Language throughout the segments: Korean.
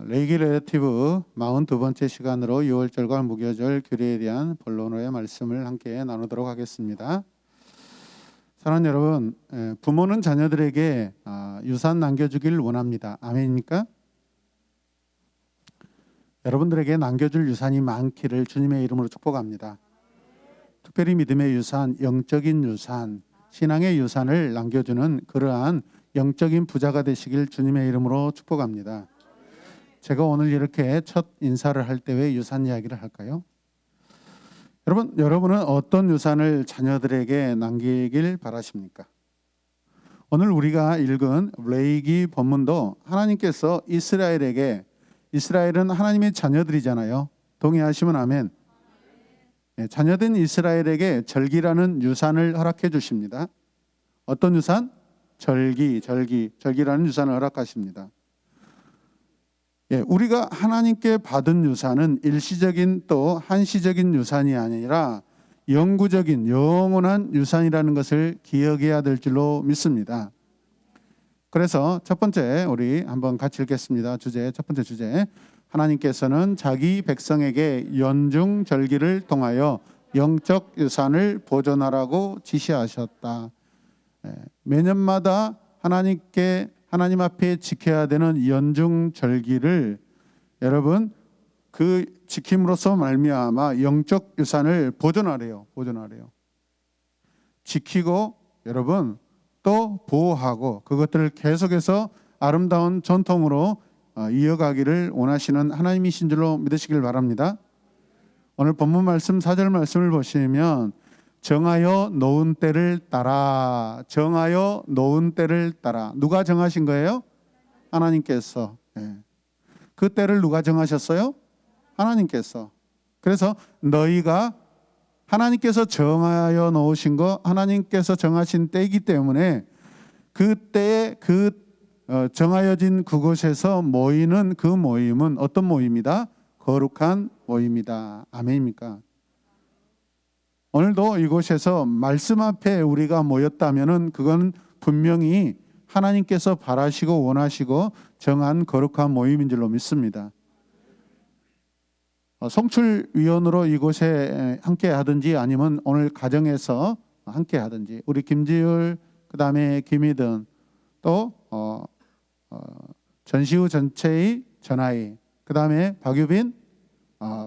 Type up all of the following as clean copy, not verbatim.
레이기 레티브 42번째 시간으로 6월절과 무교절 규례에 대한 본론의 말씀을 함께 나누도록 하겠습니다. 사랑하는 여러분, 부모는 자녀들에게 유산 남겨주길 원합니다. 아멘입니까? 여러분들에게 남겨줄 유산이 많기를 주님의 이름으로 축복합니다. 특별히 믿음의 유산, 영적인 유산, 신앙의 유산을 남겨주는 그러한 영적인 부자가 되시길 주님의 이름으로 축복합니다. 제가 오늘 이렇게 첫 인사를 할 때 왜 유산 이야기를 할까요? 여러분은 어떤 유산을 자녀들에게 남기길 바라십니까? 오늘 우리가 읽은 레위기 본문도 하나님께서 이스라엘은 하나님의 자녀들이잖아요. 동의하시면 아멘. 자녀된 이스라엘에게 절기라는 유산을 허락해 주십니다. 어떤 유산? 절기라는 유산을 허락하십니다. 우리가 하나님께 받은 유산은 일시적인 또 한시적인 유산이 아니라 영구적인 영원한 유산이라는 것을 기억해야 될 줄로 믿습니다. 그래서 첫 번째 우리 한번 같이 읽겠습니다. 첫 번째 주제. 하나님께서는 자기 백성에게 연중 절기를 통하여 영적 유산을 보존하라고 지시하셨다. 매년마다 하나님 앞에 지켜야 되는 연중 절기를 여러분 그 지킴으로써 말미암아 영적 유산을 보존하래요. 지키고 여러분 또 보호하고 그것들을 계속해서 아름다운 전통으로 이어가기를 원하시는 하나님이신 줄로 믿으시길 바랍니다. 오늘 본문 말씀 4절 말씀을 보시면 정하여 놓은 때를 따라. 누가 정하신 거예요? 하나님께서. 그 때를 누가 정하셨어요? 하나님께서. 그래서 너희가 하나님께서 정하여 놓으신 거, 하나님께서 정하신 때이기 때문에 그 때에 정하여진 그곳에서 모이는 그 모임은 어떤 모임이다? 거룩한 모임이다. 아멘입니까? 오늘도 이곳에서 말씀 앞에 우리가 모였다면은 그건 분명히 하나님께서 바라시고 원하시고 정한 거룩한 모임인 줄로 믿습니다. 송출위원으로 이곳에 함께 하든지 아니면 오늘 가정에서 함께 하든지 우리 김지율 그다음에 김희든 또 전시우 전체의 전하희 그다음에 박유빈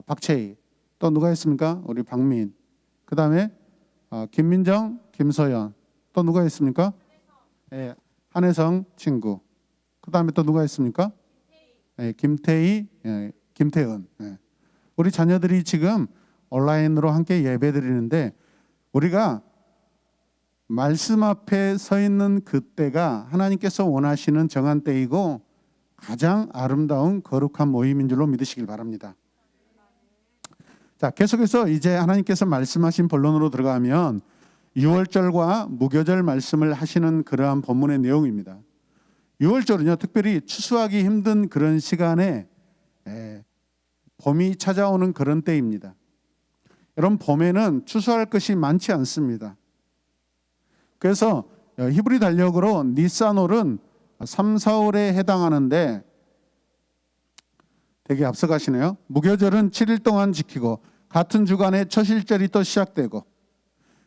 박채희 또 누가 있습니까? 우리 박민 그 다음에 김민정, 김서연 또 누가 있습니까? 한혜성 친구 그 다음에 또 누가 있습니까? 김태희, 김태은. 우리 자녀들이 지금 온라인으로 함께 예배 드리는데 우리가 말씀 앞에 서 있는 그때가 하나님께서 원하시는 정한 때이고 가장 아름다운 거룩한 모임인 줄로 믿으시길 바랍니다. 자, 계속해서 이제 하나님께서 말씀하신 본론으로 들어가면 6월절과 무교절 말씀을 하시는 그러한 본문의 내용입니다. 6월절은요, 특별히 추수하기 힘든 그런 시간에 봄이 찾아오는 그런 때입니다. 여러분, 봄에는 추수할 것이 많지 않습니다. 그래서 히브리 달력으로 니산월은 3, 4월에 해당하는데 되게 앞서가시네요. 무교절은 7일 동안 지키고 같은 주간에 초실절이 또 시작되고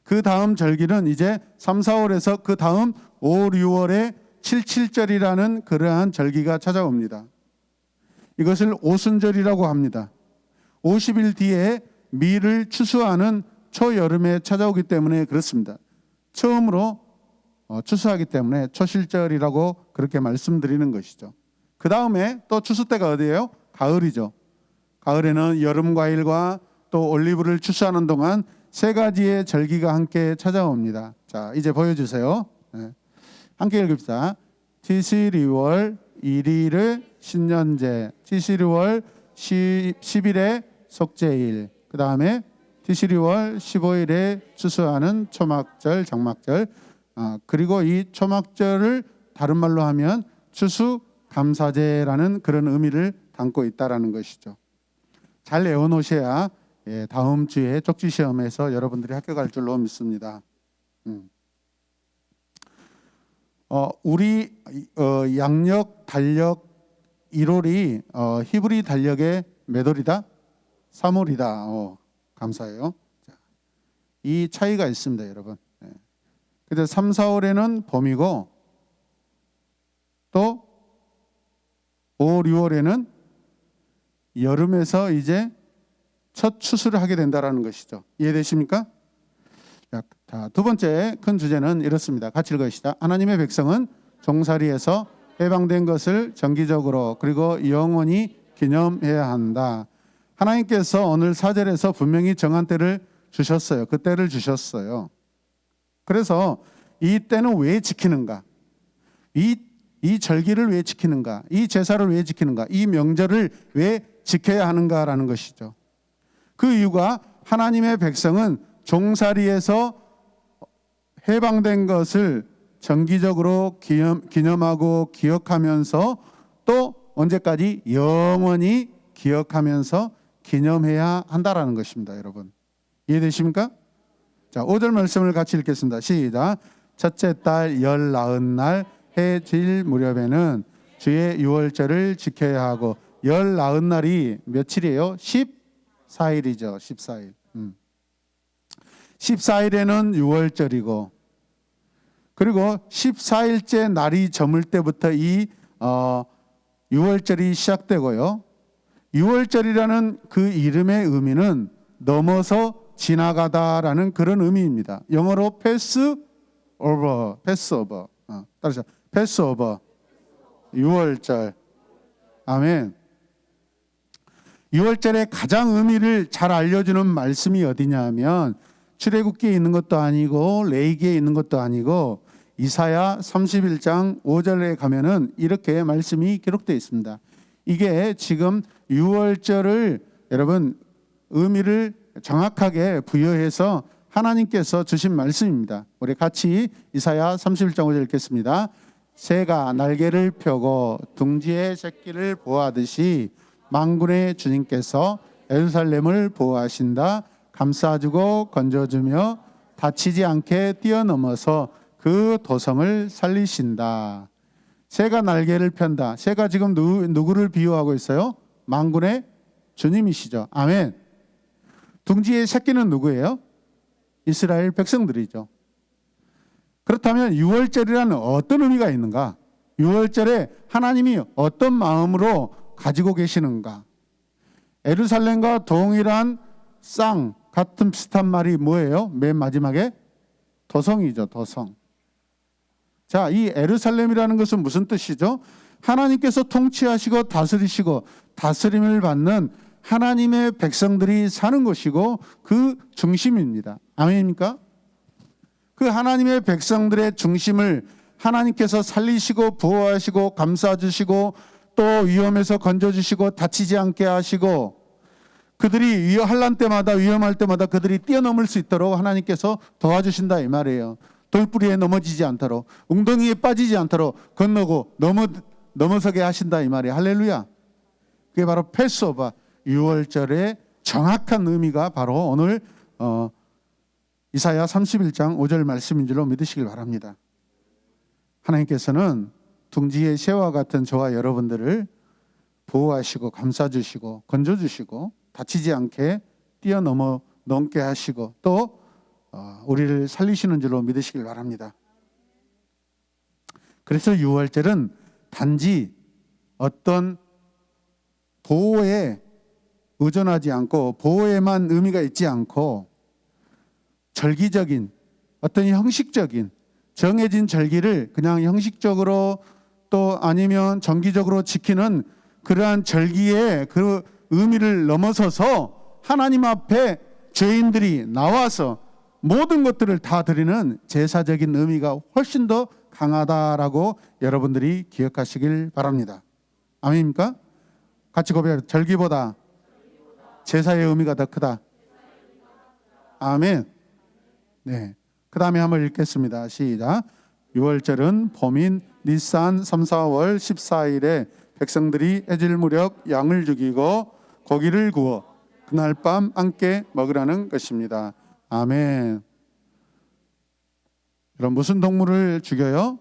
그 다음 절기는 이제 3, 4월에서 그 다음 5, 6월에 7.7절이라는 그러한 절기가 찾아옵니다. 이것을 오순절이라고 합니다. 50일 뒤에 밀을 추수하는 초여름에 찾아오기 때문에 그렇습니다. 처음으로 추수하기 때문에 초실절이라고 그렇게 말씀드리는 것이죠. 그 다음에 또 추수 때가 어디예요? 가을이죠. 가을에는 여름 과일과 또 올리브를 추수하는 동안 세 가지의 절기가 함께 찾아옵니다. 자, 이제 보여주세요. 함께 읽읍시다. 티시리월 1일의 신년제, 티시리월 10일의 속죄일, 그 다음에 티시리월 15일에 추수하는 초막절, 장막절, 그리고 이 초막절을 다른 말로 하면 추수 감사제라는 그런 의미를 담고 있다라는 것이죠. 잘 외워놓으셔야 다음 주에 쪽지 시험에서 여러분들이 합격할 줄로 믿습니다. 우리 양력, 달력 1월이 히브리 달력의 몇 월이다? 3월이다. 감사해요. 자, 이 차이가 있습니다, 여러분. 근데 3, 4월에는 봄이고 또 5월, 6월에는 여름에서 이제 첫 추수를 하게 된다라는 것이죠. 이해되십니까? 자, 두 번째 큰 주제는 이렇습니다. 같이 읽으시다. 하나님의 백성은 종살이에서 해방된 것을 정기적으로 그리고 영원히 기념해야 한다. 하나님께서 오늘 4절에서 분명히 정한 때를 주셨어요. 그 때를 주셨어요. 그래서 이 때는 왜 지키는가? 이 절기를 왜 지키는가? 이 제사를 왜 지키는가? 이 명절을 왜 지켜야 하는가라는 것이죠. 그 이유가 하나님의 백성은 종살이에서 해방된 것을 정기적으로 기념하고 기억하면서 또 언제까지 영원히 기억하면서 기념해야 한다라는 것입니다, 여러분. 이해되십니까? 자, 5절 말씀을 같이 읽겠습니다. 시작. 첫째 달 열 나흔 날 해 질 무렵에는 주의 유월절을 지켜야 하고 열 나흔 날이 며칠이에요? 14일이죠. 14일. 14일에는 유월절이고 그리고 14일째 날이 저물 때부터 이 유월절이 시작되고요. 유월절이라는 그 이름의 의미는 넘어서 지나가다라는 그런 의미입니다. 영어로 패스오버, 따라서 패스오버, 유월절. 아멘. 유월절의 가장 의미를 잘 알려주는 말씀이 어디냐면 출애굽기에 있는 것도 아니고 레위기에 있는 것도 아니고 이사야 31장 5절에 가면은 이렇게 말씀이 기록되어 있습니다. 이게 지금 유월절을 여러분 의미를 정확하게 부여해서 하나님께서 주신 말씀입니다. 우리 같이 이사야 31장 5절 읽겠습니다. 새가 날개를 펴고 둥지의 새끼를 보호하듯이 만군의 주님께서 예루살렘을 보호하신다. 감싸주고 건져주며 다치지 않게 뛰어넘어서 그 도성을 살리신다. 새가 날개를 편다. 새가 지금 누구를 비유하고 있어요? 만군의 주님이시죠. 아멘. 둥지의 새끼는 누구예요? 이스라엘 백성들이죠. 그렇다면 유월절이라는 어떤 의미가 있는가? 유월절에 하나님이 어떤 마음으로 가지고 계시는가? 예루살렘과 동일한 쌍 같은 비슷한 말이 뭐예요? 맨 마지막에 도성이죠. 도성. 자, 이 예루살렘이라는 것은 무슨 뜻이죠? 하나님께서 통치하시고 다스리시고 다스림을 받는 하나님의 백성들이 사는 곳이고 그 중심입니다. 아멘입니까? 그 하나님의 백성들의 중심을 하나님께서 살리시고 보호하시고 감싸주시고 또 위험에서 건져주시고 다치지 않게 하시고 그들이 환난 때마다 위험할 때마다 그들이 뛰어넘을 수 있도록 하나님께서 도와주신다 이 말이에요. 돌뿌리에 넘어지지 않도록 웅덩이에 빠지지 않도록 건너고 넘어서게 하신다 이 말이에요. 할렐루야. 그게 바로 패스오버 유월절의 정확한 의미가 바로 오늘 이사야 31장 5절 말씀인 줄로 믿으시길 바랍니다. 하나님께서는 둥지의 새와 같은 저와 여러분들을 보호하시고 감싸주시고 건져주시고 다치지 않게 뛰어넘게 하시고 또 우리를 살리시는 줄로 믿으시길 바랍니다. 그래서 유월절은 단지 어떤 보호에 의존하지 않고 보호에만 의미가 있지 않고 절기적인 어떤 형식적인 정해진 절기를 그냥 형식적으로 또 아니면 정기적으로 지키는 그러한 절기의 그 의미를 넘어서서 하나님 앞에 죄인들이 나와서 모든 것들을 다 드리는 제사적인 의미가 훨씬 더 강하다라고 여러분들이 기억하시길 바랍니다. 아멘입니까? 같이 고백합니다. 절기보다 제사의 의미가 더 크다. 아멘. 네. 그 다음에 한번 읽겠습니다. 시작. 6월절은 봄인 니산 3, 4월 14일에 백성들이 해질 무렵 양을 죽이고 고기를 구워 그날 밤 함께 먹으라는 것입니다. 아멘. 그럼 무슨 동물을 죽여요?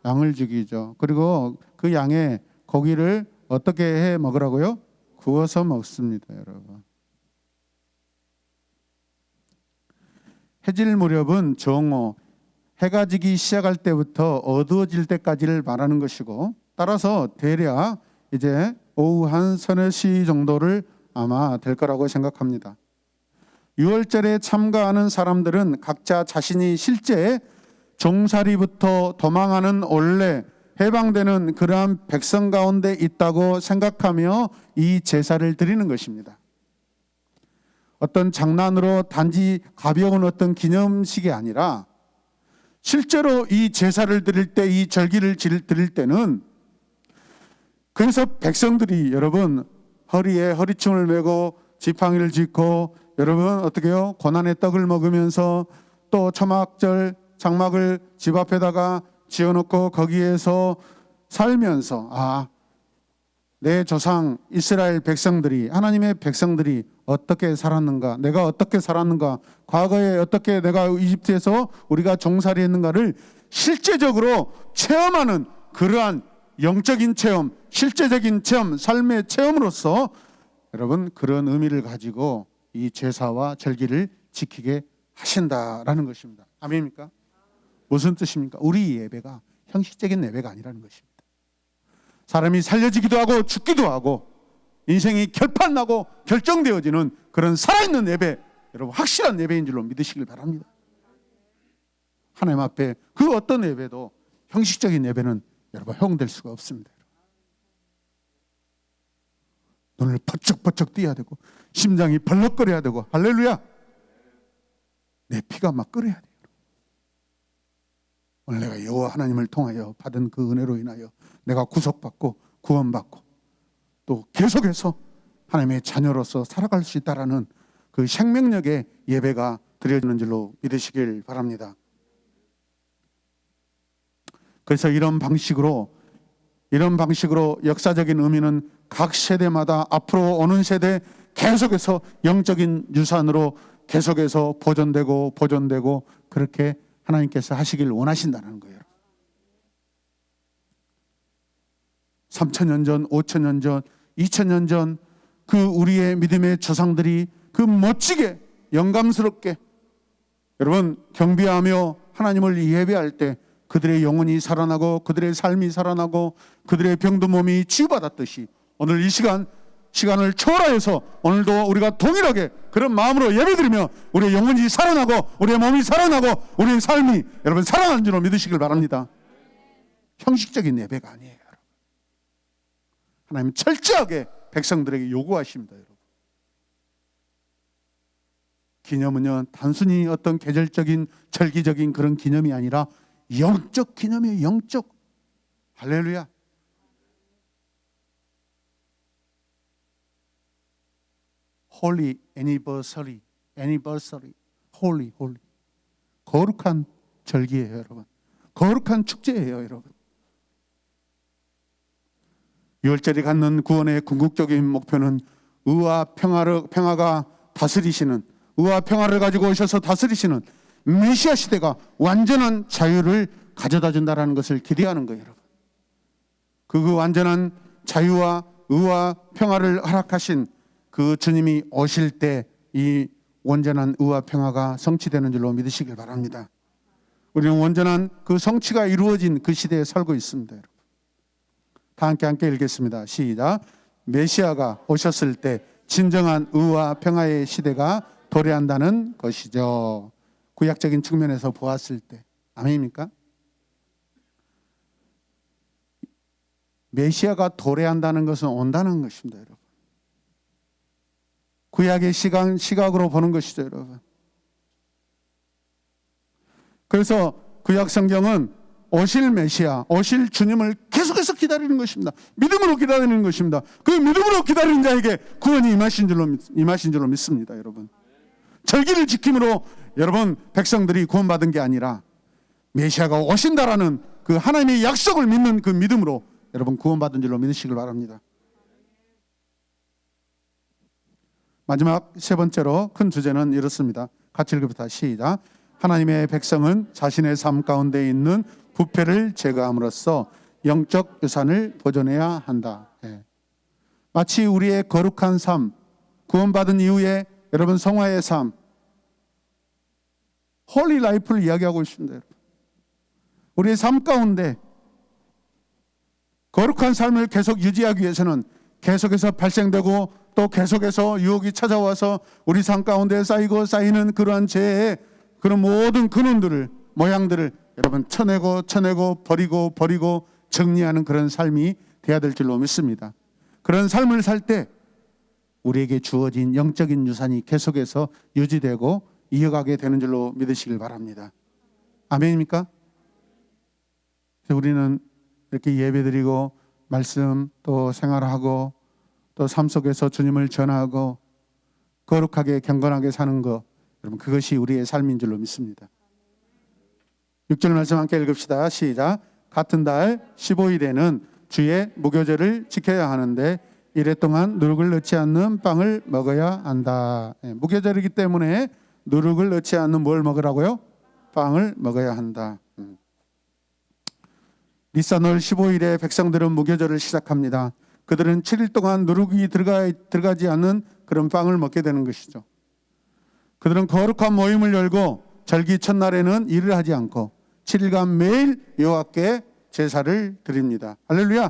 양을 죽이죠. 그리고 그 양의 고기를 어떻게 해 먹으라고요? 구워서 먹습니다, 여러분. 해질 무렵은 정오, 해가 지기 시작할 때부터 어두워질 때까지를 말하는 것이고, 따라서 대략 이제 오후 한 서너 시 정도를 아마 될 거라고 생각합니다. 유월절에 참가하는 사람들은 각자 자신이 실제 종살이부터 도망하는 원래 해방되는 그러한 백성 가운데 있다고 생각하며 이 제사를 드리는 것입니다. 어떤 장난으로 단지 가벼운 어떤 기념식이 아니라 실제로 이 제사를 드릴 때, 이 절기를 드릴 때는, 그래서 백성들이 여러분 허리에 허리춤을 메고 지팡이를 짚고 여러분 어떻게 해요? 고난의 떡을 먹으면서 또 초막절 장막을 집 앞에다가 지어놓고 거기에서 살면서 내 조상 이스라엘 백성들이, 하나님의 백성들이 어떻게 살았는가, 내가 어떻게 살았는가, 과거에 어떻게 내가 이집트에서 우리가 종살이 했는가를 실제적으로 체험하는 그러한 영적인 체험, 실제적인 체험, 삶의 체험으로서 여러분 그런 의미를 가지고 이 제사와 절기를 지키게 하신다라는 것입니다. 아멘입니까? 무슨 뜻입니까? 우리 예배가 형식적인 예배가 아니라는 것입니다. 사람이 살려지기도 하고 죽기도 하고 인생이 결판나고 결정되어지는 그런 살아있는 예배, 여러분 확실한 예배인 줄로 믿으시길 바랍니다. 하나님 앞에 그 어떤 예배도 형식적인 예배는 여러분 허용될 수가 없습니다. 눈을 번쩍번쩍 띄어야 되고 심장이 벌렁거려야 되고, 할렐루야, 내 피가 막 끓어야 돼요. 오늘 내가 여호와 하나님을 통하여 받은 그 은혜로 인하여 내가 구속받고 구원받고 또 계속해서 하나님의 자녀로서 살아갈 수 있다라는 그 생명력의 예배가 드려지는 줄로 믿으시길 바랍니다. 그래서 이런 방식으로 역사적인 의미는 각 세대마다 앞으로 오는 세대 계속해서 영적인 유산으로 계속해서 보존되고 그렇게 하나님께서 하시길 원하신다는 거예요. 3,000년 전, 5,000년 전, 2,000년 전 그 우리의 믿음의 조상들이 그 멋지게 영감스럽게 여러분 경배하며 하나님을 예배할 때 그들의 영혼이 살아나고 그들의 삶이 살아나고 그들의 병든 몸이 치유받았듯이 오늘 이 시간을 초월하여서 오늘도 우리가 동일하게 그런 마음으로 예배드리며 우리의 영혼이 살아나고 우리의 몸이 살아나고 우리의 삶이 여러분 살아나는 줄로 믿으시길 바랍니다. 형식적인 예배가 아니에요. 하나님 철저하게 백성들에게 요구하십니다. 여러분. 기념은요 단순히 어떤 계절적인 절기적인 그런 기념이 아니라 영적 기념이에요. 영적. 할렐루야. Holy anniversary, holy. 거룩한 절기예요, 여러분. 거룩한 축제예요, 여러분. 유월절이 갖는 구원의 궁극적인 목표는 의와 평화가 다스리시는, 의와 평화를 가지고 오셔서 다스리시는 메시아 시대가 완전한 자유를 가져다 준다는 것을 기대하는 거예요, 여러분. 그 완전한 자유와 의와 평화를 허락하신 그 주님이 오실 때 이 온전한 의와 평화가 성취되는 줄로 믿으시길 바랍니다. 우리는 온전한 그 성취가 이루어진 그 시대에 살고 있습니다, 여러분. 다 함께 읽겠습니다. 시작. 메시아가 오셨을 때 진정한 의와 평화의 시대가 도래한다는 것이죠. 구약적인 측면에서 보았을 때. 아멘입니까? 메시아가 도래한다는 것은 온다는 것입니다, 여러분. 구약의 시각으로 보는 것이죠, 여러분. 그래서 구약 성경은 오실 메시아, 오실 주님을 계속해서 기다리는 것입니다. 믿음으로 기다리는 것입니다. 그 믿음으로 기다리는 자에게 구원이 임하신 줄로 믿습니다, 여러분. 절기를 지킴으로 여러분 백성들이 구원받은 게 아니라 메시아가 오신다라는 그 하나님의 약속을 믿는 그 믿음으로 여러분 구원받은 줄로 믿으시길 바랍니다. 마지막 세 번째로 큰 주제는 이렇습니다. 같이 읽어봅시다. 시작. 하나님의 백성은 자신의 삶 가운데 있는 부패를 제거함으로써 영적 유산을 보존해야 한다. 네. 마치 우리의 거룩한 삶, 구원받은 이후에 여러분 성화의 삶, 홀리 라이프를 이야기하고 있습니다. 우리의 삶 가운데 거룩한 삶을 계속 유지하기 위해서는 계속해서 발생되고 또 계속해서 유혹이 찾아와서 우리 삶 가운데 쌓이고 쌓이는 그러한 죄의 그런 모든 근원들을, 모양들을 여러분 쳐내고 버리고 정리하는 그런 삶이 돼야 될 줄로 믿습니다. 그런 삶을 살 때 우리에게 주어진 영적인 유산이 계속해서 유지되고 이어가게 되는 줄로 믿으시길 바랍니다. 아멘입니까? 우리는 이렇게 예배드리고 말씀 또 생활하고 또 삶 속에서 주님을 전하고 거룩하게 경건하게 사는 것, 여러분 그것이 우리의 삶인 줄로 믿습니다. 6절 말씀 함께 읽읍시다. 시작. 같은 달 15일에는 주의 무교절을 지켜야 하는데 이래 동안 누룩을 넣지 않는 빵을 먹어야 한다. 무교절이기 때문에 누룩을 넣지 않는 뭘 먹으라고요? 빵을 먹어야 한다. 니산월 15일에 백성들은 무교절을 시작합니다. 그들은 7일 동안 누룩이 들어가지 않는 그런 빵을 먹게 되는 것이죠. 그들은 거룩한 모임을 열고 절기 첫날에는 일을 하지 않고 7일간 매일 여호와께 제사를 드립니다. 할렐루야.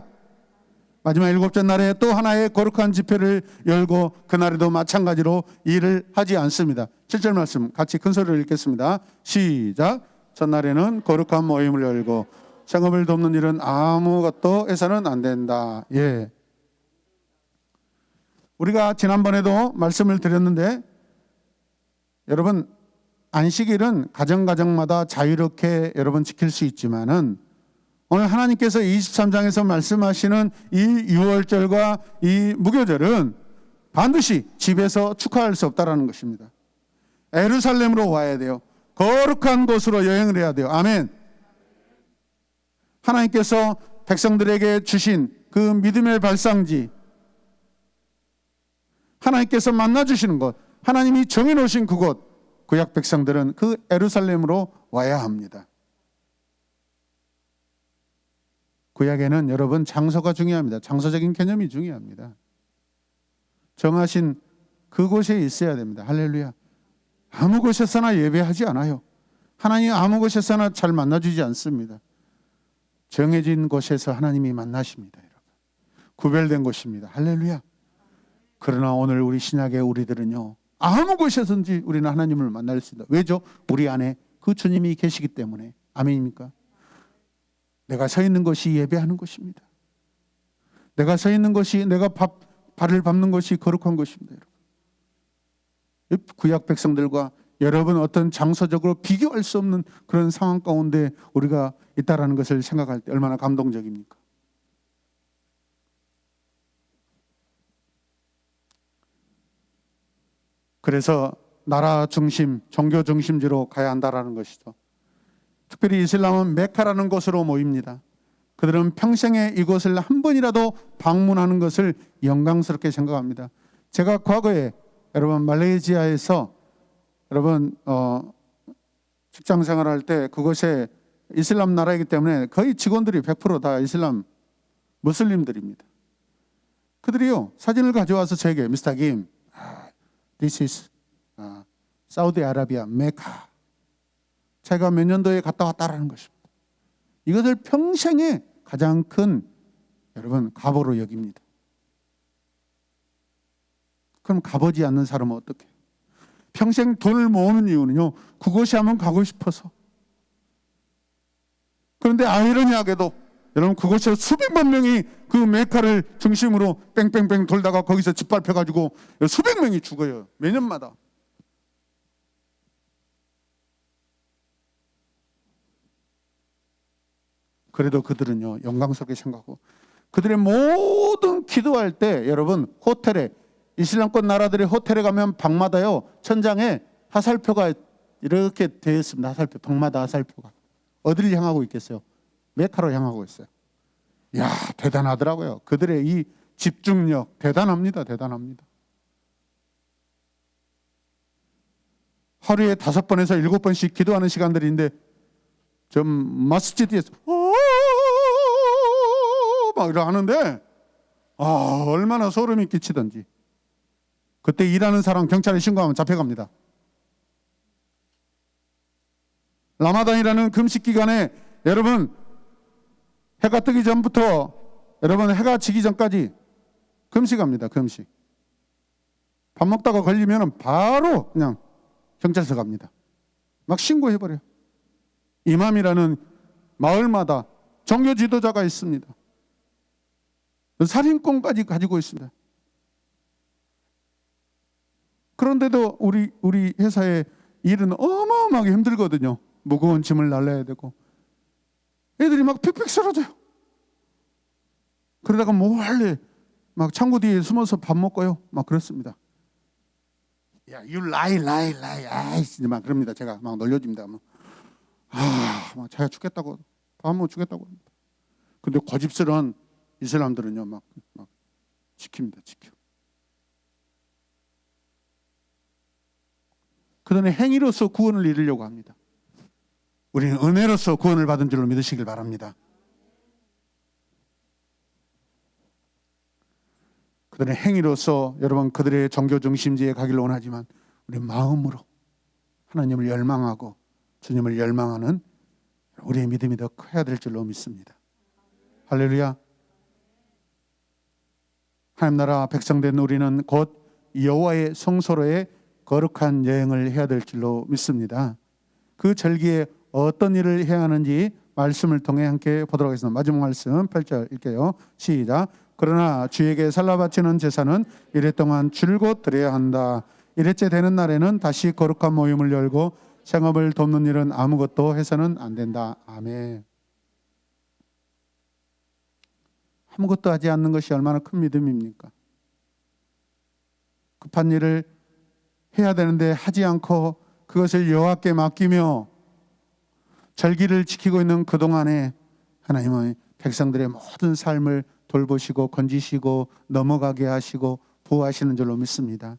마지막 7째 날에 또 하나의 거룩한 집회를 열고 그날에도 마찬가지로 일을 하지 않습니다. 7절 말씀 같이 큰 소리로 읽겠습니다. 시작. 첫날에는 거룩한 모임을 열고 생업을 돕는 일은 아무것도 해서는 안 된다. 예. 우리가 지난번에도 말씀을 드렸는데 여러분 안식일은 가정마다 자유롭게 여러분 지킬 수 있지만은 오늘 하나님께서 23장에서 말씀하시는 이 유월절과 이 무교절은 반드시 집에서 축하할 수 없다라는 것입니다. 예루살렘으로 와야 돼요. 거룩한 곳으로 여행을 해야 돼요. 아멘. 하나님께서 백성들에게 주신 그 믿음의 발상지, 하나님께서 만나주시는 곳, 하나님이 정해놓으신 그곳, 구약 백성들은 그 예루살렘으로 와야 합니다. 구약에는 여러분 장소가 중요합니다. 장소적인 개념이 중요합니다. 정하신 그곳에 있어야 됩니다. 할렐루야. 아무 곳에서나 예배하지 않아요. 하나님 아무 곳에서나 잘 만나주지 않습니다. 정해진 곳에서 하나님이 만나십니다. 여러분. 구별된 곳입니다. 할렐루야. 그러나 오늘 우리 신약의 우리들은요, 아무 곳에서든지 우리는 하나님을 만날 수 있다. 왜죠? 우리 안에 그 주님이 계시기 때문에. 아멘입니까? 내가 서 있는 것이 예배하는 것입니다. 내가 서 있는 것이, 내가 발을 밟는 것이 거룩한 것입니다. 여러분. 구약 백성들과 여러분 어떤 장소적으로 비교할 수 없는 그런 상황 가운데 우리가 있다라는 것을 생각할 때 얼마나 감동적입니까? 그래서 나라 중심, 종교 중심지로 가야 한다라는 것이죠. 특별히 이슬람은 메카라는 곳으로 모입니다. 그들은 평생에 이곳을 한 번이라도 방문하는 것을 영광스럽게 생각합니다. 제가 과거에 여러분 말레이시아에서 여러분 직장 생활할 때 그곳에 이슬람 나라이기 때문에 거의 직원들이 100%다 이슬람 무슬림들입니다. 그들이요 사진을 가져와서 제게 미스터 김, this is 사우디아라비아 메카. 제가 몇 년도에 갔다 왔다라는 것입니다. 이것을 평생에 가장 큰 여러분 가보로 여깁니다. 그럼 가보지 않는 사람은 어떻게 해요? 평생 돈을 모으는 이유는요, 그곳에 한번 가고 싶어서. 그런데 아이러니하게도 여러분 그곳에 수백만 명이 그 메카를 중심으로 뺑뺑뺑 돌다가 거기서 짓밟혀가지고 수백 명이 죽어요. 매년마다. 그래도 그들은요 영광스럽게 생각하고 그들의 모든 기도할 때 여러분 호텔에 이슬람권 나라들의 호텔에 가면 방마다요 천장에 화살표가 이렇게 되어 있습니다. 화살표, 방마다 화살표가 어디를 향하고 있겠어요? 메카로 향하고 있어요. 야 대단하더라고요. 그들의 이 집중력 대단합니다. 대단합니다. 하루에 5번에서 7번씩 기도하는 시간들인데 좀 마스지드에서 막 이러 하는데 얼마나 소름이 끼치던지. 그때 일하는 사람 경찰에 신고하면 잡혀갑니다. 라마단이라는 금식 기간에 여러분 해가 뜨기 전부터 여러분 해가 지기 전까지 금식합니다. 금식. 밥 먹다가 걸리면 바로 그냥 경찰서 갑니다. 막 신고해버려요. 이맘이라는 마을마다 종교 지도자가 있습니다. 살인권까지 가지고 있습니다. 그런데도 우리 회사의 일은 어마어마하게 힘들거든요. 무거운 짐을 날라야 되고 애들이 막 픽픽 쓰러져요. 그러다가 몰래 막 창고 뒤에 숨어서 밥 먹고요. 막 그렇습니다. 야, you lie. 아이씨, 막 그럽니다. 제가 막 놀려줍니다. 막 자기가 죽겠다고, 밥 먹어 죽겠다고 합니다. 근데 고집스러운 이 사람들은요, 막 지킵니다. 지켜. 그다음에 행위로서 구원을 이루려고 합니다. 우리는 은혜로서 구원을 받은 줄로 믿으시길 바랍니다. 그들의 행위로서 여러분 그들의 종교 중심지에 가기를 원하지만 우리 마음으로 하나님을 열망하고 주님을 열망하는 우리의 믿음이 더 커야 될 줄로 믿습니다. 할렐루야. 하나님 나라 백성된 우리는 곧 여호와의 성소로의 거룩한 여행을 해야 될 줄로 믿습니다. 그 절기에 어떤 일을 해야 하는지 말씀을 통해 함께 보도록 하겠습니다. 마지막 말씀 8절 읽게요. 시작. 그러나 주에게 살라 바치는 제사는 이래 동안 줄곧 드려야 한다. 이래째 되는 날에는 다시 거룩한 모임을 열고 생업을 돕는 일은 아무것도 해서는 안 된다. 아멘. 아무것도 하지 않는 것이 얼마나 큰 믿음입니까? 급한 일을 해야 되는데 하지 않고 그것을 여호와께 맡기며 절기를 지키고 있는 그동안에 하나님은 백성들의 모든 삶을 돌보시고 건지시고 넘어가게 하시고 보호하시는 줄로 믿습니다.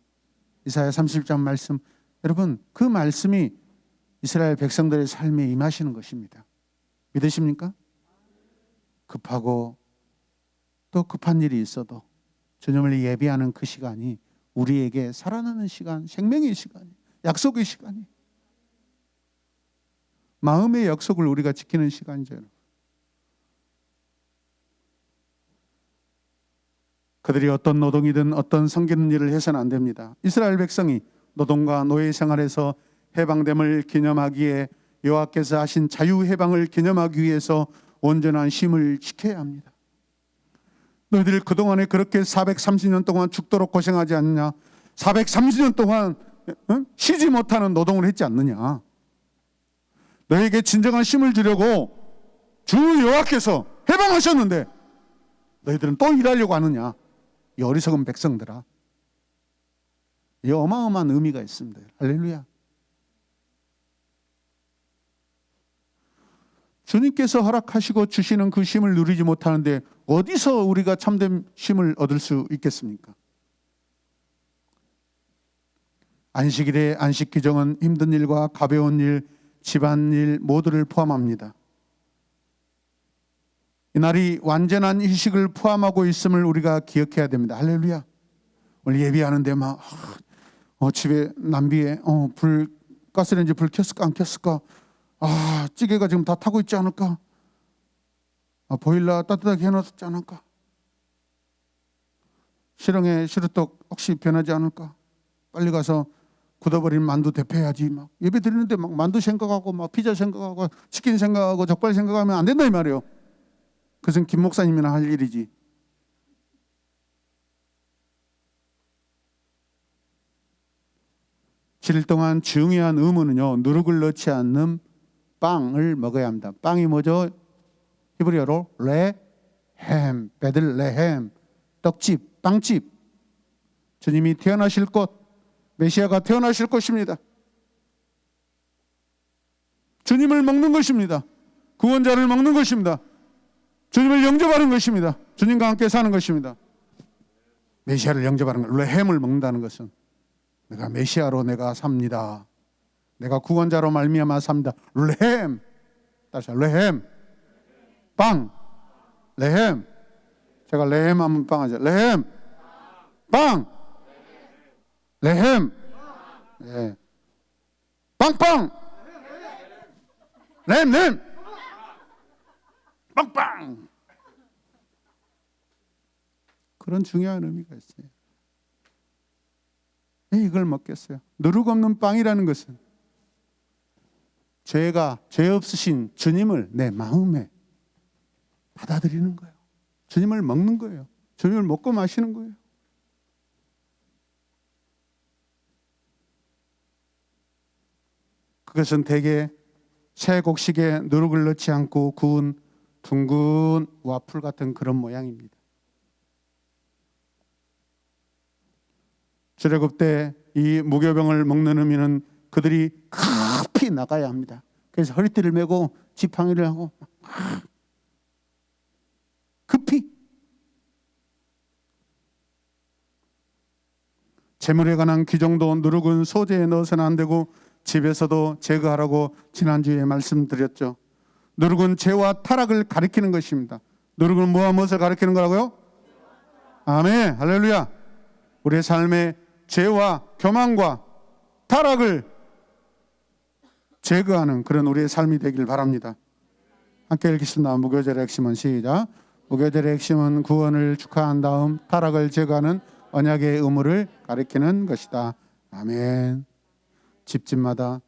이사야 30장 말씀, 여러분 그 말씀이 이스라엘 백성들의 삶에 임하시는 것입니다. 믿으십니까? 급하고 또 급한 일이 있어도 주님을 예비하는 그 시간이 우리에게 살아나는 시간, 생명의 시간이, 약속의 시간이, 마음의 약속을 우리가 지키는 시간이죠. 그들이 어떤 노동이든 어떤 섬기는 일을 해서는 안 됩니다. 이스라엘 백성이 노동과 노예 생활에서 해방됨을 기념하기에 여호와께서 하신 자유해방을 기념하기 위해서 온전한 쉼을 지켜야 합니다. 너희들 그동안에 그렇게 430년 동안 죽도록 고생하지 않느냐? 430년 동안 쉬지 못하는 노동을 했지 않느냐? 너에게 진정한 쉼을 주려고 주 여호와께서 해방하셨는데 너희들은 또 일하려고 하느냐? 이 어리석은 백성들아. 이 어마어마한 의미가 있습니다. 할렐루야. 주님께서 허락하시고 주시는 그 쉼을 누리지 못하는데 어디서 우리가 참된 쉼을 얻을 수 있겠습니까? 안식일의 안식 규정은 힘든 일과 가벼운 일, 집안일 모두를 포함합니다. 이날이 완전한 휴식을 포함하고 있음을 우리가 기억해야 됩니다. 할렐루야. 오늘 예비하는데 막 집에 남비에 가스레인지 불 켰을까 안 켰을까? 찌개가 지금 다 타고 있지 않을까? 보일러 따뜻하게 해놨지 않을까? 시렁에 시루떡 혹시 변하지 않을까? 빨리 가서 굳어버린 만두 대패해야지. 막 예배 드리는데 막 만두 생각하고 막 피자 생각하고 치킨 생각하고 족발 생각하면 안 된다 이 말이에요. 그것은 김 목사님이나 할 일이지. 칠 일 동안 중요한 의무는요, 누룩을 넣지 않는 빵을 먹어야 합니다. 빵이 뭐죠? 히브리어로 레햄, 베들레헴, 떡집, 빵집. 주님이 태어나실 곳, 메시아가 태어나실 것입니다. 주님을 먹는 것입니다. 구원자를 먹는 것입니다. 주님을 영접하는 것입니다. 주님과 함께 사는 것입니다. 메시아를 영접하는 것, 레햄을 먹는다는 것은 내가 메시아로 내가 삽니다. 내가 구원자로 말미암아 삽니다. 레햄, 다시 레햄, 빵, 레햄. 제가 레헴 하면 빵 하죠. 레헴 빵, 레헴, 예. 빵빵, 램 빵빵. 그런 중요한 의미가 있어요. 왜 이걸 먹겠어요? 누룩 없는 빵이라는 것은 죄 없으신 주님을 내 마음에 받아들이는 거예요. 주님을 먹는 거예요. 주님을 먹고 마시는 거예요. 그것은 대개 새 곡식에 누룩을 넣지 않고 구운 둥근 와플 같은 그런 모양입니다. 출애굽 때 이 무교병을 먹는 의미는 그들이 급히 나가야 합니다. 그래서 허리띠를 메고 지팡이를 하고 급히 재물에 관한 규정도 누룩은 소재에 넣어서는 안 되고 집에서도 제거하라고 지난주에 말씀드렸죠. 누룩은 죄와 타락을 가리키는 것입니다. 누룩은 뭐와 무엇을 가리키는 거라고요? 아멘, 할렐루야. 우리의 삶에 죄와 교만과 타락을 제거하는 그런 우리의 삶이 되길 바랍니다. 함께 읽겠습니다. 무교절의 핵심은 시작. 무교절의 핵심은 구원을 축하한 다음 타락을 제거하는 언약의 의무를 가리키는 것이다. 아멘. 집집마다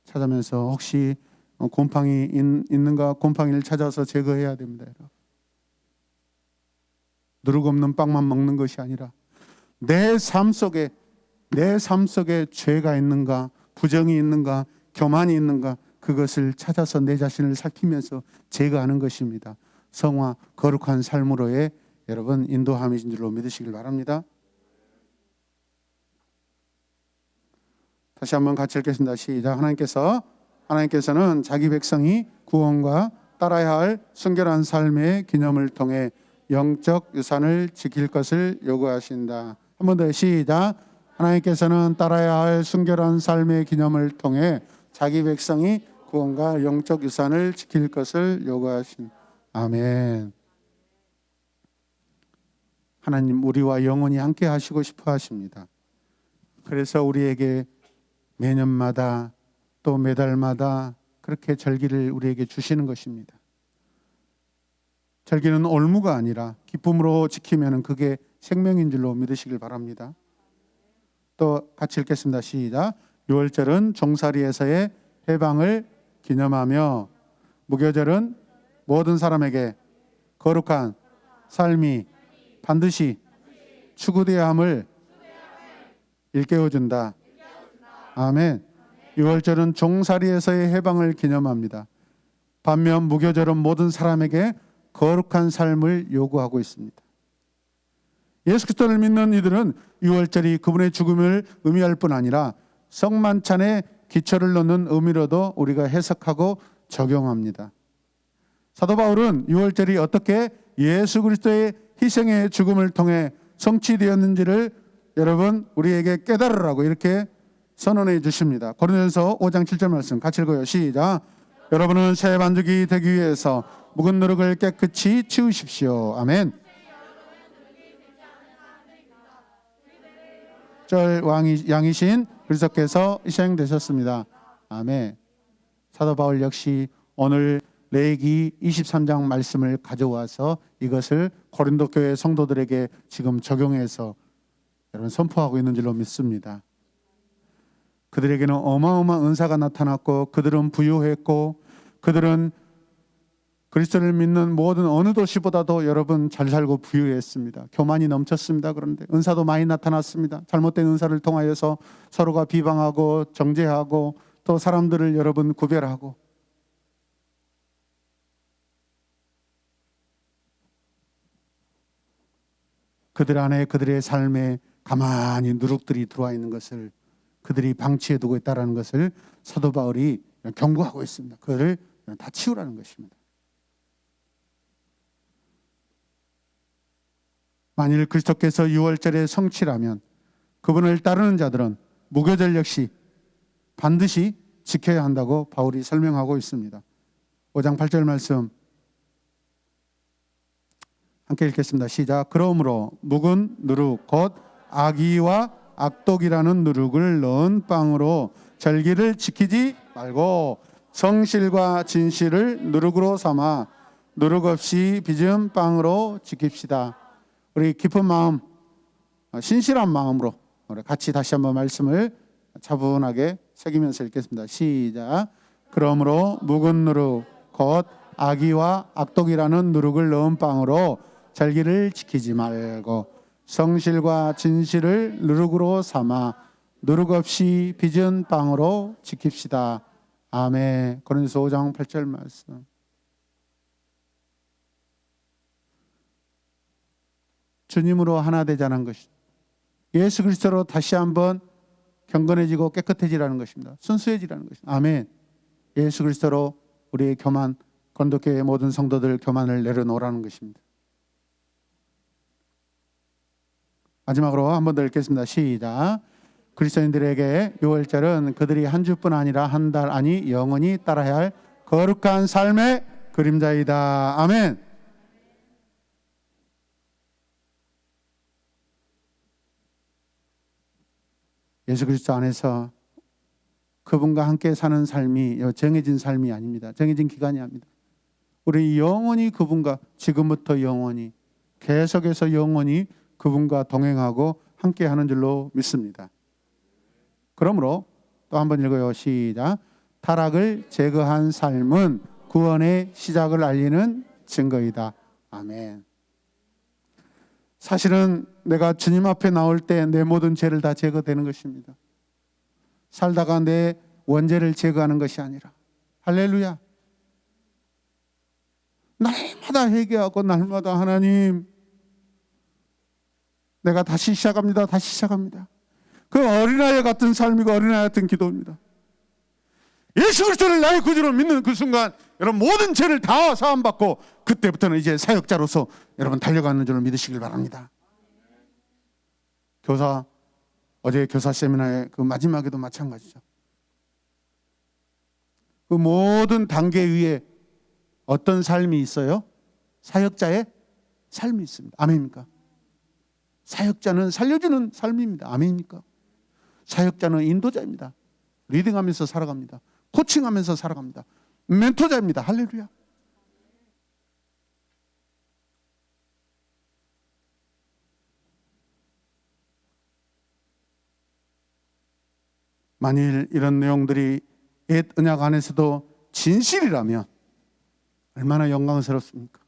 찾아면서 혹시 곰팡이 있는가 곰팡이를 찾아서 제거해야 됩니다. 누룩 없는 빵만 먹는 것이 아니라 내 삶 속에 죄가 있는가, 부정이 있는가, 교만이 있는가, 그것을 찾아서 내 자신을 살피면서 제거하는 것입니다. 성화, 거룩한 삶으로의 여러분 인도함이신 줄로 믿으시길 바랍니다. 다시 한번 같이 읽겠습니다. 시작. 하나님께서는 자기 백성이 구원과 따라야 할 순결한 삶의 기념을 통해 영적 유산을 지킬 것을 요구하신다. 한 번 더 시작. 하나님께서는 따라야 할 순결한 삶의 기념을 통해 자기 백성이 구원과 영적 유산을 지킬 것을 요구하신. 아멘. 하나님 우리와 영원히 함께 하시고 싶어 하십니다. 그래서 우리에게 매년마다 또 매달마다 그렇게 절기를 우리에게 주시는 것입니다. 절기는 올무가 아니라 기쁨으로 지키면 그게 생명인 줄로 믿으시길 바랍니다. 또 같이 읽겠습니다. 시작. 유월절은 종살이에서의 해방을 기념하며 무교절은 모든 사람에게 거룩한 삶이 반드시 추구되어야 함을 일깨워준다. 아멘. 유월절은 종살이에서의 해방을 기념합니다. 반면 무교절은 모든 사람에게 거룩한 삶을 요구하고 있습니다. 예수 그리스도를 믿는 이들은 유월절이 그분의 죽음을 의미할 뿐 아니라 성만찬에 기초를 놓는 의미로도 우리가 해석하고 적용합니다. 사도 바울은 유월절이 어떻게 예수 그리스도의 희생의 죽음을 통해 성취되었는지를 여러분 우리에게 깨달으라고 이렇게 선언해 주십니다. 고린도전서 5장 7절 말씀 같이 읽어요. 시작. 여러분은 새 반죽이 되기 위해서 묵은 누룩을 깨끗이 치우십시오. 아멘. 절 양이신 그리스도께서 희생되셨습니다. 아멘. 사도 바울 역시 오늘 레위기 23장 말씀을 가져와서 이것을 고린도 교회 성도들에게 지금 적용해서 여러분 선포하고 있는 줄로 믿습니다. 그들에게는 어마어마한 은사가 나타났고 그들은 부유했고 그들은 그리스도를 믿는 모든 어느 도시보다도 여러분 잘 살고 부유했습니다. 교만이 넘쳤습니다. 그런데 은사도 많이 나타났습니다. 잘못된 은사를 통하여서 서로가 비방하고 정죄하고 또 사람들을 여러분 구별하고 그들 안에 그들의 삶에 가만히 누룩들이 들어와 있는 것을 그들이 방치해 두고 있다는 것을 사도 바울이 경고하고 있습니다. 그들을 다 치우라는 것입니다. 만일 그리스도께서 유월절의 성취라면 그분을 따르는 자들은 무교절 역시 반드시 지켜야 한다고 바울이 설명하고 있습니다. 5장 8절 말씀 함께 읽겠습니다. 시작. 그러므로 묵은 누룩 곧 악의와 악독이라는 누룩을 넣은 빵으로 절기를 지키지 말고 성실과 진실을 누룩으로 삼아 누룩 없이 빚은 빵으로 지킵시다. 우리 깊은 마음, 신실한 마음으로 우리 같이 다시 한번 말씀을 차분하게 새기면서 읽겠습니다. 시작. 그러므로 묵은 누룩 곧 악의와 악독이라는 누룩을 넣은 빵으로 절기를 지키지 말고 성실과 진실을 누룩으로 삼아 누룩 없이 빚은 빵으로 지킵시다. 아멘. 고린도서 5장 8절 말씀. 주님으로 하나 되자는 것이 예수 그리스도로 다시 한번 경건해지고 깨끗해지라는 것입니다. 순수해지라는 것입니다. 아멘. 예수 그리스도로 우리의 교만, 건도교회의 모든 성도들 교만을 내려놓으라는 것입니다. 마지막으로 한 번 더 읽겠습니다. 시작. 그리스도인들에게 유월절은 그들이 한 주뿐 아니라 한 달 아니 영원히 따라야 할 거룩한 삶의 그림자이다. 아멘. 예수 그리스도 안에서 그분과 함께 사는 삶이 정해진 삶이 아닙니다. 정해진 기간이 아닙니다. 우리 영원히 그분과 지금부터 영원히 계속해서 영원히 그분과 동행하고 함께하는 줄로 믿습니다. 그러므로 또 한 번 읽어요. 시작. 타락을 제거한 삶은 구원의 시작을 알리는 증거이다. 아멘. 사실은 내가 주님 앞에 나올 때 내 모든 죄를 다 제거되는 것입니다. 살다가 내 원죄를 제거하는 것이 아니라 할렐루야. 날마다 회개하고 날마다 하나님 내가 다시 시작합니다. 다시 시작합니다. 그 어린아이 같은 삶이고 어린아이 같은 기도입니다. 예수 그리스도를 나의 구주로 믿는 그 순간 여러분 모든 죄를 다 사함받고 그때부터는 이제 사역자로서 여러분 달려가는 줄 믿으시길 바랍니다. 교사 어제 교사 세미나의 그 마지막에도 마찬가지죠. 그 모든 단계 위에 어떤 삶이 있어요? 사역자의 삶이 있습니다. 아멘입니까? 사역자는 살려주는 삶입니다. 아멘입니까? 사역자는 인도자입니다. 리딩하면서 살아갑니다. 코칭하면서 살아갑니다. 멘토자입니다. 할렐루야. 만일 이런 내용들이 옛 언약 안에서도 진실이라면 얼마나 영광스럽습니까?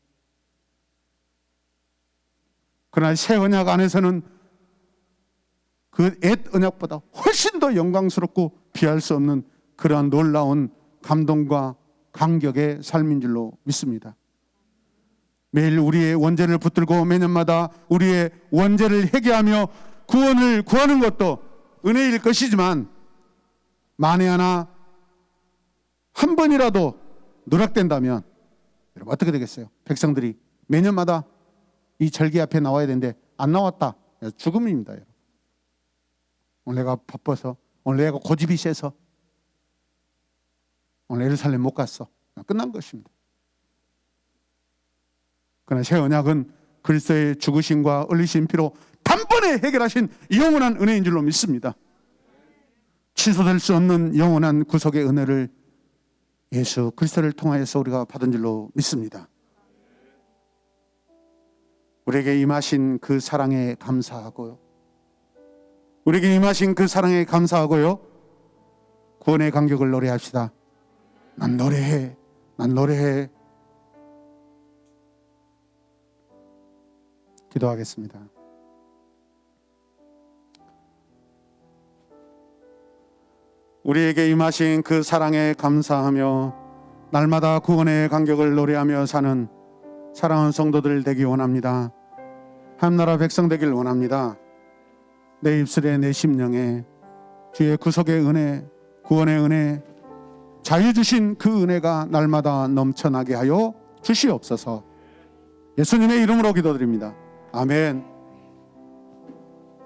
그러나 새 언약 안에서는 그 옛 언약보다 훨씬 더 영광스럽고 비할 수 없는 그러한 놀라운 감동과 감격의 삶인 줄로 믿습니다. 매일 우리의 원죄를 붙들고 매년마다 우리의 원죄를 회개하며 구원을 구하는 것도 은혜일 것이지만 만에 하나 한 번이라도 누락된다면 여러분 어떻게 되겠어요? 백성들이 매년마다 이 절기 앞에 나와야 되는데 안 나왔다. 죽음입니다. 여러분. 오늘 내가 바빠서, 오늘 내가 고집이 세서, 오늘 예루살렘 못 갔어. 끝난 것입니다. 그러나 새 언약은 그리스도의 죽으심과 흘리신 피로 단번에 해결하신 영원한 은혜인 줄로 믿습니다. 취소될 수 없는 영원한 구속의 은혜를 예수 그리스도를 통하여서 우리가 받은 줄로 믿습니다. 우리에게 임하신 그 사랑에 감사하고요. 우리에게 임하신 그 사랑에 감사하고요. 구원의 감격을 노래합시다. 난 노래해. 난 노래해. 기도하겠습니다. 우리에게 임하신 그 사랑에 감사하며 날마다 구원의 감격을 노래하며 사는 사랑하는 성도들 되기 원합니다. 하나님 나라 백성 되길 원합니다. 내 입술에 내 심령에 주의 구속의 은혜, 구원의 은혜, 자유 주신 그 은혜가 날마다 넘쳐나게 하여 주시옵소서. 예수님의 이름으로 기도드립니다. 아멘.